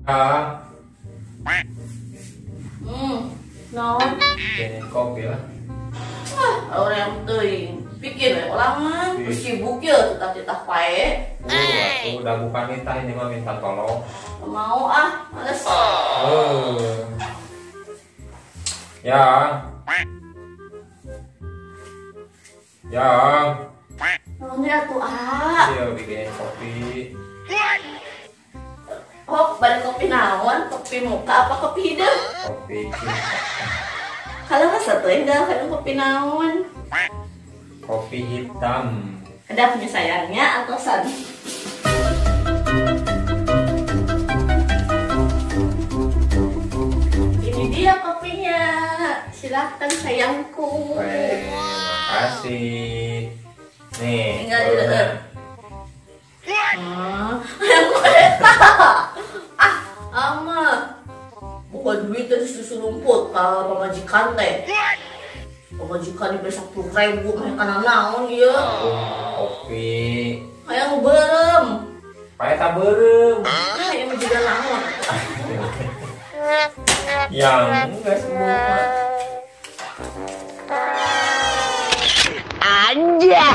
Ah, Non. bikin kopi lah. Orang yang teuing bikin we ulangan, terus sibuk ya tetap pae. Aku udah bukan minta ini mah minta tolong. Mau males. Yang. Nonnya tuh Iya bikin kopi. Balik kopi naon? Kopi muka apa kopi hidung? Kopi cinta. Kalau nggak satu enggak, kadang kopi naon? Kopi hitam. Ada punya sayangnya atau san? Ini dia kopinya. Silahkan sayangku. Makasih. Nih. Tinggal dileher. Yang kereta. Bukan duit dari susu rumput kalau pemajikan teh. Pemajikan diberi 10.000 mereka naon ya. Kopi. Yang berem. Pakai tak berem. Yang juga naon. Yang enggak semua. Anja.